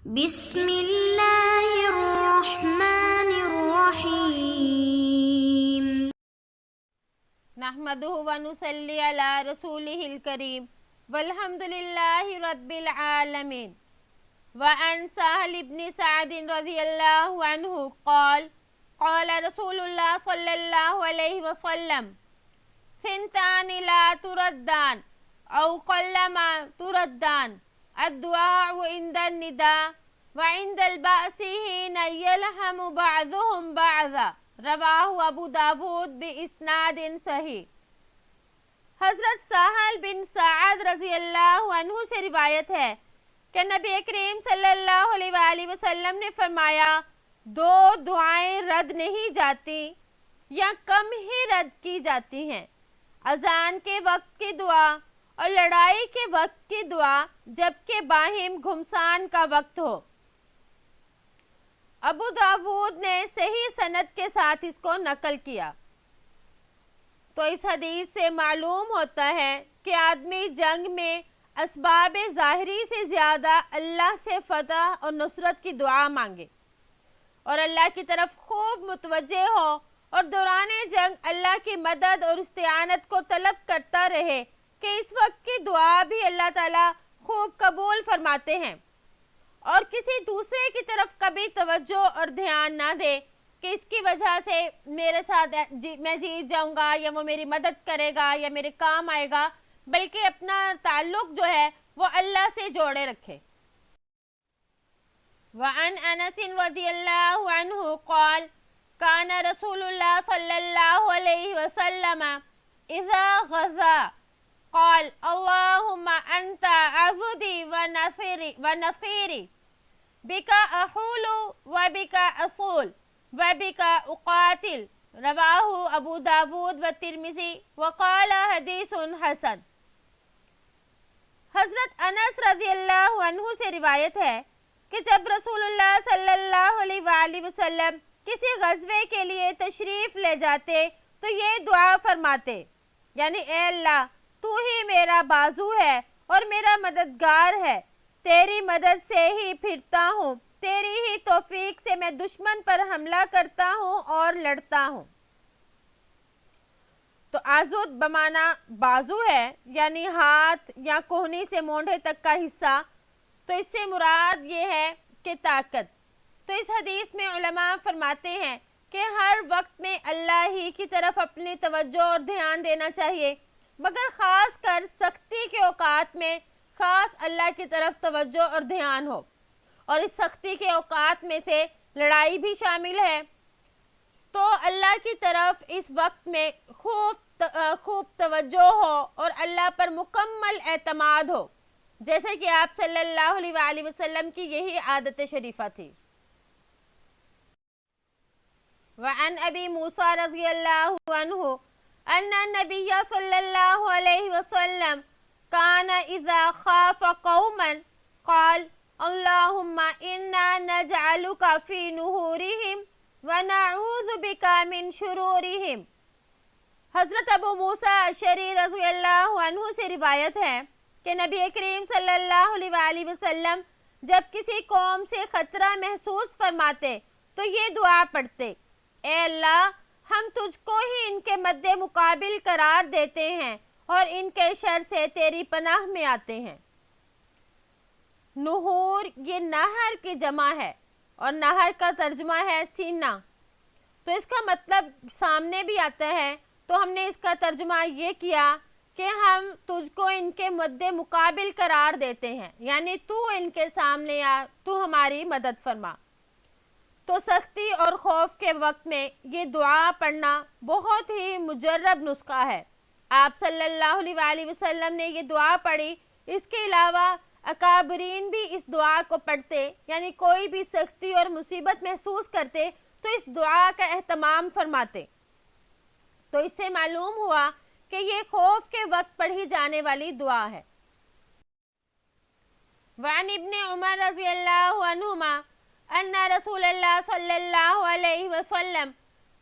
بسم اللہ الرحمن الرحیم نحمدہ ونصلی علی رسولہ الکریم والحمد للہ رب العالمین وعن سہل بن سعد رضی اللہ عنہ قال قال رسول اللہ صلی اللہ علیہ وسلم ثنتان لا تردان او قلما تردان الدعاء عند النداء وعند البأس حين يلهم بعضهم بعضا رواہ ابو داود باسناد صحیح۔ حضرت سہل بن سعد رضی اللہ عنہ سے روایت ہے کہ نبی کریم صلی اللہ علیہ وآلہ وسلم نے فرمایا دو دعائیں رد نہیں جاتی یا کم ہی رد کی جاتی ہیں، اذان کے وقت کی دعا اور لڑائی کے وقت کی دعا جبکہ باہم گھمسان کا وقت ہو۔ ابو داود نے صحیح سند کے ساتھ اس کو نقل کیا۔ تو اس حدیث سے معلوم ہوتا ہے کہ آدمی جنگ میں اسباب ظاہری سے زیادہ اللہ سے فتح اور نصرت کی دعا مانگے اور اللہ کی طرف خوب متوجہ ہو اور دوران جنگ اللہ کی مدد اور استعانت کو طلب کرتا رہے کہ اس وقت کی دعا بھی اللہ تعالیٰ خوب قبول فرماتے ہیں، اور کسی دوسرے کی طرف کبھی توجہ اور دھیان نہ دے کہ اس کی وجہ سے میرے ساتھ میں جیت جاؤں گا یا وہ میری مدد کرے گا یا میرے کام آئے گا، بلکہ اپنا تعلق جو ہے وہ اللہ سے جوڑے رکھے۔ وعن انس رضی اللہ عنہ قال کان رسول اللہ صلی اللہ علیہ وسلم اذا غزا قال اللہم انت عضدی ونصیری بک احول وبک اصول وبک اقاتل رواہ ابو داود والترمذی وقال حدیث حسن۔ حضرت انس رضی اللہ عنہ سے روایت ہے کہ جب رسول اللہ صلی اللہ علیہ وآلہ وسلم کسی غزوے کے لیے تشریف لے جاتے تو یہ دعا فرماتے، یعنی اے اللہ تو ہی میرا بازو ہے اور میرا مددگار ہے، تیری مدد سے ہی پھرتا ہوں، تیری ہی توفیق سے میں دشمن پر حملہ کرتا ہوں اور لڑتا ہوں۔ تو عضد بمعنی بازو ہے، یعنی ہاتھ یا کوہنی سے مونڈھے تک کا حصہ، تو اس سے مراد یہ ہے کہ طاقت۔ تو اس حدیث میں علماء فرماتے ہیں کہ ہر وقت میں اللہ ہی کی طرف اپنی توجہ اور دھیان دینا چاہیے، مگر خاص کر سختی کے اوقات میں خاص اللہ کی طرف توجہ اور دھیان ہو، اور اس سختی کے اوقات میں سے لڑائی بھی شامل ہے، تو اللہ کی طرف اس وقت میں خوب توجہ ہو اور اللہ پر مکمل اعتماد ہو، جیسے کہ آپ صلی اللہ علیہ وآلہ وسلم کی یہی عادت شریفہ تھی۔ وعن ابی موسیٰ رضی اللہ عنہ ان النبی صلی اللہ علیہ وسلم کان اذا خاف قوما قال اللہم انا نجعلک فی نحورہم ونعوذ بک من شرورہم۔ حضرت ابو موسیٰ اشعری رضی اللہ عنہ سے روایت ہے کہ نبی کریم صلی اللہ علیہ وآلہ وسلم جب کسی قوم سے خطرہ محسوس فرماتے تو یہ دعا پڑھتے، اے اللہ ہم تجھ کو ہی ان کے مد مقابل قرار دیتے ہیں اور ان کے شر سے تیری پناہ میں آتے ہیں۔ نحور یہ نہر کی جمع ہے اور نہر کا ترجمہ ہے سینہ، تو اس کا مطلب سامنے بھی آتا ہے، تو ہم نے اس کا ترجمہ یہ کیا کہ ہم تجھ کو ان کے مد مقابل قرار دیتے ہیں، یعنی تو ان کے سامنے آ، تو ہماری مدد فرما۔ تو سختی اور خوف کے وقت میں یہ دعا پڑھنا بہت ہی مجرب نسخہ ہے۔ آپ صلی اللہ علیہ وآلہ وسلم نے یہ دعا پڑھی، اس کے علاوہ اکابرین بھی اس دعا کو پڑھتے، یعنی کوئی بھی سختی اور مصیبت محسوس کرتے تو اس دعا کا اہتمام فرماتے۔ تو اس سے معلوم ہوا کہ یہ خوف کے وقت پڑھی جانے والی دعا ہے۔ وعن ابن عمر رضی اللہ عنہما ان رسول اللہ صلی اللہ علیہ وسلم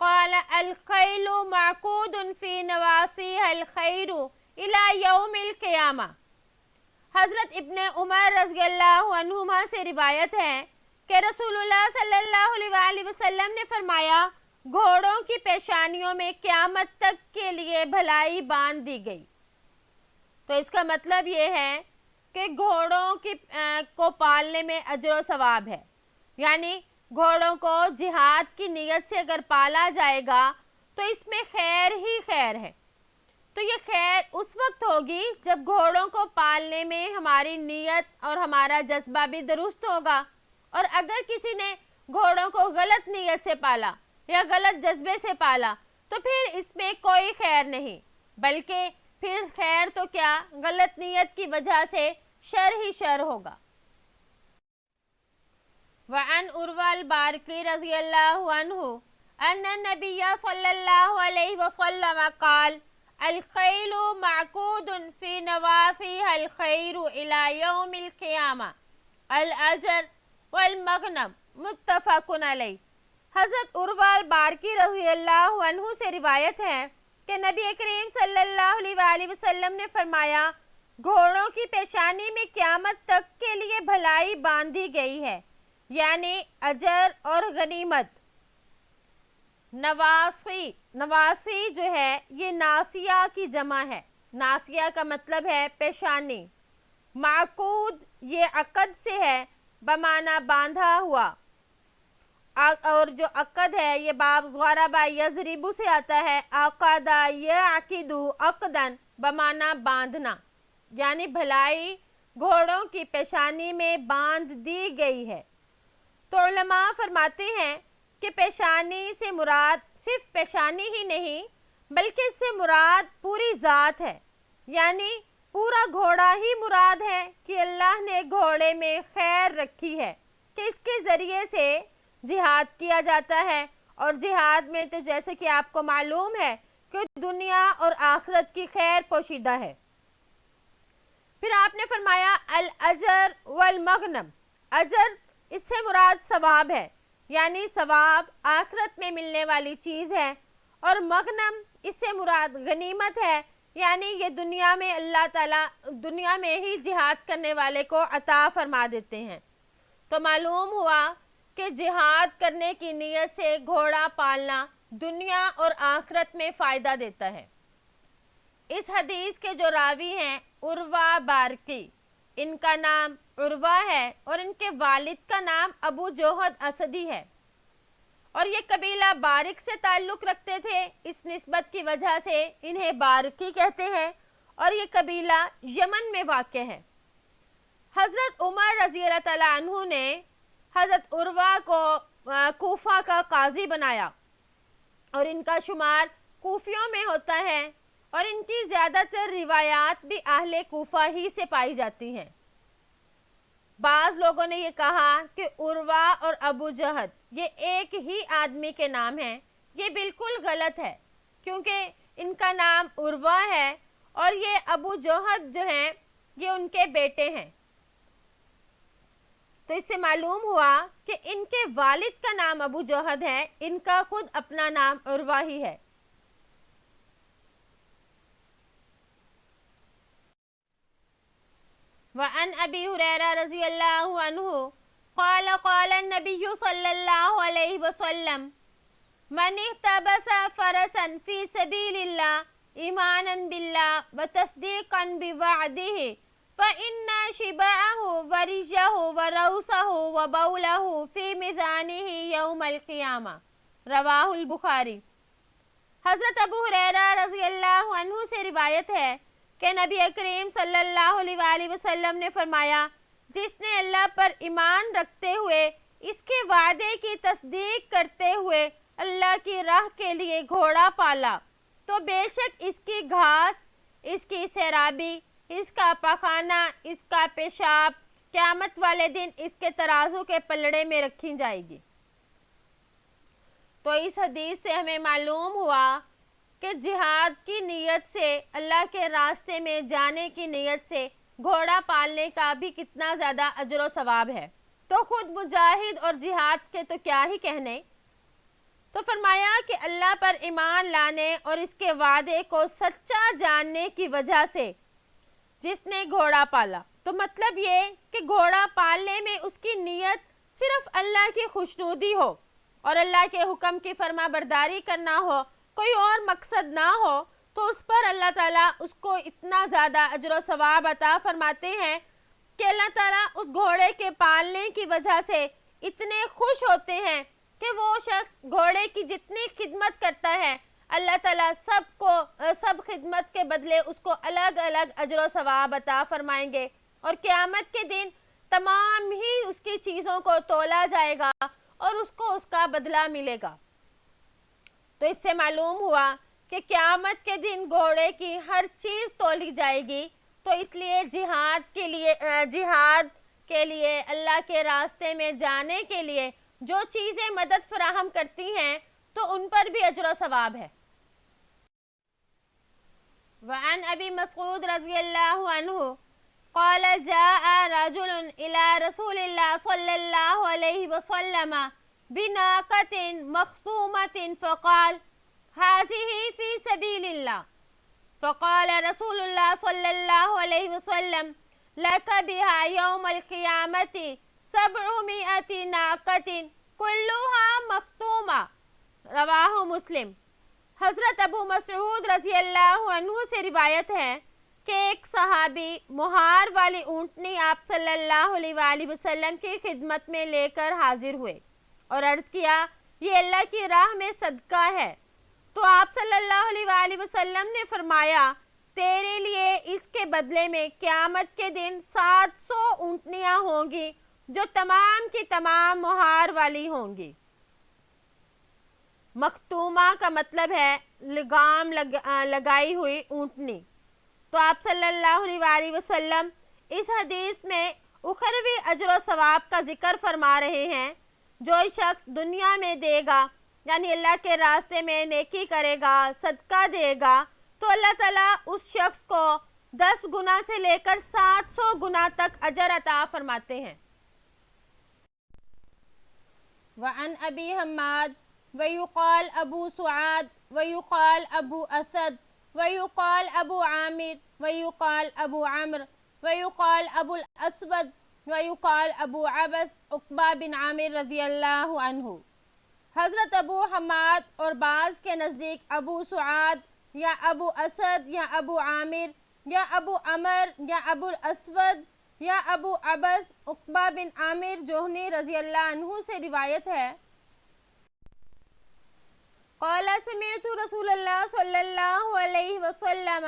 قال الخیل معقود فی نواسیها الخیر الى یوم القیامہ۔ حضرت ابن عمر رضی اللہ عنہما سے روایت ہے کہ رسول اللہ صلی اللہ علیہ وسلم نے فرمایا گھوڑوں کی پیشانیوں میں قیامت تک کے لیے بھلائی باندھ دی گئی۔ تو اس کا مطلب یہ ہے کہ گھوڑوں کو پالنے میں اجر و ثواب ہے، یعنی گھوڑوں کو جہاد کی نیت سے اگر پالا جائے گا تو اس میں خیر ہی خیر ہے۔ تو یہ خیر اس وقت ہوگی جب گھوڑوں کو پالنے میں ہماری نیت اور ہمارا جذبہ بھی درست ہوگا، اور اگر کسی نے گھوڑوں کو غلط نیت سے پالا یا غلط جذبے سے پالا تو پھر اس میں کوئی خیر نہیں، بلکہ پھر خیر تو کیا غلط نیت کی وجہ سے شر ہی شر ہوگا۔ وعن عروہ البارقی رضی اللہ عنہ ان النبی صلی اللہ علیہ وسلم قال الخیل معقود فی نوافیہا الخیر الى یوم القیامہ الاجر والمغنم متفق علیہ۔ حضرت عروہ البارقی رضی اللہ عنہ سے روایت ہے کہ نبی کریم صلی اللہ علیہ وسلم نے فرمایا گھوڑوں کی پیشانی میں قیامت تک کے لیے بھلائی باندھی گئی ہے، یعنی اجر اور غنیمت۔ نواسی جو ہے یہ ناسیہ کی جمع ہے، ناسیہ کا مطلب ہے پیشانی۔ معقود یہ عقد سے ہے بمعنی باندھا ہوا، اور جو عقد ہے یہ باب ضربہ یضرب سے آتا ہے، عقد یعقد عقداً بمعنی باندھنا، یعنی بھلائی گھوڑوں کی پیشانی میں باندھ دی گئی ہے۔ تو علماء فرماتے ہیں کہ پیشانی سے مراد صرف پیشانی ہی نہیں بلکہ اس سے مراد پوری ذات ہے، یعنی پورا گھوڑا ہی مراد ہے کہ اللہ نے گھوڑے میں خیر رکھی ہے کہ اس کے ذریعے سے جہاد کیا جاتا ہے، اور جہاد میں تو جیسے کہ آپ کو معلوم ہے کہ دنیا اور آخرت کی خیر پوشیدہ ہے۔ پھر آپ نے فرمایا الاجر والمغنم، اجر اس سے مراد ثواب ہے، یعنی ثواب آخرت میں ملنے والی چیز ہے، اور مغنم اس سے مراد غنیمت ہے، یعنی یہ دنیا میں اللہ تعالیٰ دنیا میں ہی جہاد کرنے والے کو عطا فرما دیتے ہیں۔ تو معلوم ہوا کہ جہاد کرنے کی نیت سے گھوڑا پالنا دنیا اور آخرت میں فائدہ دیتا ہے۔ اس حدیث کے جو راوی ہیں عروہ بارقی، ان کا نام عروہ ہے اور ان کے والد کا نام ابو جوہد اسدی ہے، اور یہ قبیلہ بارق سے تعلق رکھتے تھے، اس نسبت کی وجہ سے انہیں بارقی کہتے ہیں، اور یہ قبیلہ یمن میں واقع ہے۔ حضرت عمر رضی اللہ تعالیٰ عنہ نے حضرت عروہ کو کوفہ کا قاضی بنایا، اور ان کا شمار کوفیوں میں ہوتا ہے، اور ان کی زیادہ تر روایات بھی اہل کوفہ ہی سے پائی جاتی ہیں۔ بعض لوگوں نے یہ کہا کہ عروہ اور ابو جہد یہ ایک ہی آدمی کے نام ہیں، یہ بالکل غلط ہے، کیونکہ ان کا نام عروہ ہے اور یہ ابو جہد جو ہیں یہ ان کے بیٹے ہیں۔ تو اس سے معلوم ہوا کہ ان کے والد کا نام ابو جہد ہے، ان کا خود اپنا نام عروہ ہی ہے۔ وعن ابی ہریرہ رضی اللہ عنہ قال قال النبی صلی اللہ علیہ وسلم من احتبس فرسا فی سبیل اللہ ایمانا باللہ وتصدیقا بوعدہ فإن شبعہ ورجہ وروسہ وبولہ فی میزانہ یوم القیامہ، رواہ البخاری۔ حضرت ابو ہریرہ رضی اللہ عنہ سے روایت ہے کہ نبی کریم صلی اللہ علیہ وآلہ وسلم نے فرمایا جس نے اللہ پر ایمان رکھتے ہوئے اس کے وعدے کی تصدیق کرتے ہوئے اللہ کی راہ کے لیے گھوڑا پالا تو بے شک اس کی گھاس، اس کی سیرابی، اس کا پخانہ، اس کا پیشاب قیامت والے دن اس کے ترازو کے پلڑے میں رکھی جائے گی۔ تو اس حدیث سے ہمیں معلوم ہوا کہ جہاد کی نیت سے، اللہ کے راستے میں جانے کی نیت سے گھوڑا پالنے کا بھی کتنا زیادہ اجر و ثواب ہے۔ تو خود مجاہد اور جہاد کے تو کیا ہی کہنے۔ تو فرمایا کہ اللہ پر ایمان لانے اور اس کے وعدے کو سچا جاننے کی وجہ سے جس نے گھوڑا پالا، تو مطلب یہ کہ گھوڑا پالنے میں اس کی نیت صرف اللہ کی خوشنودی ہو اور اللہ کے حکم کی فرما برداری کرنا ہو، کوئی اور مقصد نہ ہو، تو اس پر اللہ تعالیٰ اس کو اتنا زیادہ اجر و ثواب عطا فرماتے ہیں کہ اللہ تعالیٰ اس گھوڑے کے پالنے کی وجہ سے اتنے خوش ہوتے ہیں کہ وہ شخص گھوڑے کی جتنی خدمت کرتا ہے اللہ تعالیٰ سب خدمت کے بدلے اس کو الگ الگ اجر و ثواب عطا فرمائیں گے، اور قیامت کے دن تمام ہی اس کی چیزوں کو تولا جائے گا اور اس کو اس کا بدلہ ملے گا۔ تو اس سے معلوم ہوا کہ قیامت کے دن گھوڑے کی ہر چیز تولی جائے گی، تو اس لیے جہاد کے لیے اللہ کے راستے میں جانے کے لیے جو چیزیں مدد فراہم کرتی ہیں تو ان پر بھی اجر و ثواب ہے۔ وعن ابی مسعود رضی اللہ عنہ قال جاء رجل الى رسول اللہ صلی اللہ علیہ وسلم بناقة مخصومة فقال هذه في سبيل الله، فقال رسول الله صلى الله عليه وسلم لك بها يوم القيامة 700 ناقة كلها مختومة، رواہ مسلم۔ حضرت ابو مسعود رضی اللہ عنہ سے روایت ہے کہ ایک صحابی مہار والی اونٹنی آپ صلی اللہ علیہ وآلہ وسلم کی خدمت میں لے کر حاضر ہوئے اور عرض کیا یہ اللہ کی راہ میں صدقہ ہے، تو آپ صلی اللہ علیہ وآلہ وسلم نے فرمایا تیرے لیے اس کے بدلے میں قیامت کے دن 700 اونٹنیاں ہوں گی جو تمام کی تمام مہار والی ہوں گی۔ مختومہ کا مطلب ہے لگام لگائی ہوئی اونٹنی۔ تو آپ صلی اللہ علیہ وآلہ وسلم اس حدیث میں اخروی اجر و ثواب کا ذکر فرما رہے ہیں۔ جو شخص دنیا میں دے گا یعنی اللہ کے راستے میں نیکی کرے گا، صدقہ دے گا، تو اللہ تعالیٰ اس شخص کو 10 گنا سے لے کر 700 گنا تک اجر عطا فرماتے ہیں۔ وعن ابی حماد ویقال ابو سعاد ویقال ابو اسد ویقال ابو عامر ویقال ابو عمر ویقال ابو الاسود ویقال ابو عبس عقبہ بن عامر رضی اللہ عنہ۔ حضرت ابو حماد اور بعض کے نزدیک ابو سعاد یا ابو اسد یا ابو عامر یا ابو عمر یا ابو الاسود یا ابو عبس عقبہ بن عامر جوہنی رضی اللہ عنہ سے روایت ہے قال سمعت رسول اللہ صلی اللہ علیہ وسلم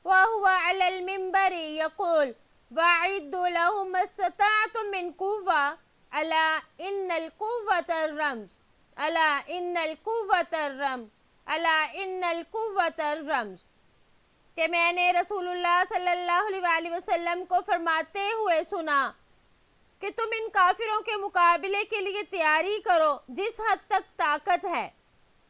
وهو على المنبر يقول وَأَعِدُّوا لَهُمْ مَا اسْتَطَعْتُم مِّن قُوَّةٍ أَلَا إِنَّ الْقُوَّةَ الرَّمْزُ أَلَا إِنَّ الْقُوَّةَ الرَّمْزُ أَلَا إِنَّ الْقُوَّةَ الرَّمْزُ، کہ میں نے رسول اللہ صلی اللہ علیہ وآلہ وسلم کو فرماتے ہوئے سنا کہ تم ان کافروں کے مقابلے کے لیے تیاری کرو جس حد تک طاقت ہے۔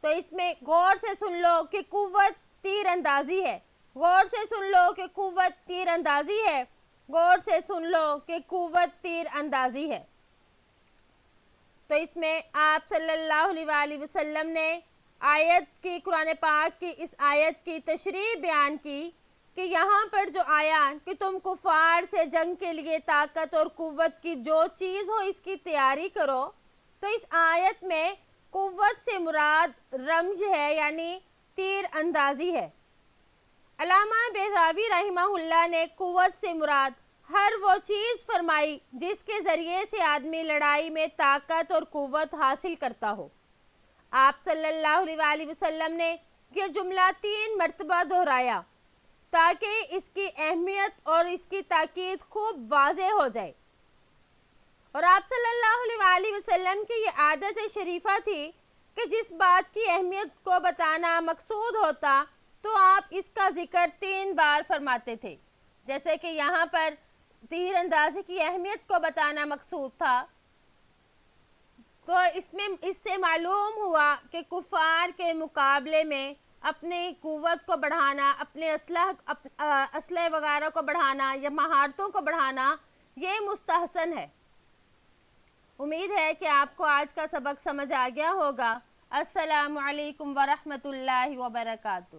تو اس میں غور سے سن لو کہ قوت تیر اندازی ہے، غور سے سن لو کہ قوت تیر اندازی ہے، غور سے سن لو کہ قوت تیر اندازی ہے۔ تو اس میں آپ صلی اللہ علیہ وآلہ وسلم نے آیت کی قرآن پاک کی اس آیت کی تشریح بیان کی کہ یہاں پر جو آیا کہ تم کفار سے جنگ کے لیے طاقت اور قوت کی جو چیز ہو اس کی تیاری کرو، تو اس آیت میں قوت سے مراد رمج ہے یعنی تیر اندازی ہے۔ علامہ بیضاوی رحمہ اللہ نے قوت سے مراد ہر وہ چیز فرمائی جس کے ذریعے سے آدمی لڑائی میں طاقت اور قوت حاصل کرتا ہو۔ آپ صلی اللہ علیہ وآلہ وسلم نے یہ جملہ 3 مرتبہ دہرایا تاکہ اس کی اہمیت اور اس کی تاکید خوب واضح ہو جائے، اور آپ صلی اللہ علیہ وآلہ وسلم کی یہ عادت شریفہ تھی کہ جس بات کی اہمیت کو بتانا مقصود ہوتا تو آپ اس کا ذکر 3 بار فرماتے تھے، جیسے کہ یہاں پر تیر اندازی کی اہمیت کو بتانا مقصود تھا۔ تو اس سے معلوم ہوا کہ کفار کے مقابلے میں اپنی قوت کو بڑھانا، اپنے اسلحے وغیرہ کو بڑھانا یا مہارتوں کو بڑھانا یہ مستحسن ہے۔ امید ہے کہ آپ کو آج کا سبق سمجھ آ گیا ہوگا۔ السلام علیکم ورحمۃ اللہ وبرکاتہ۔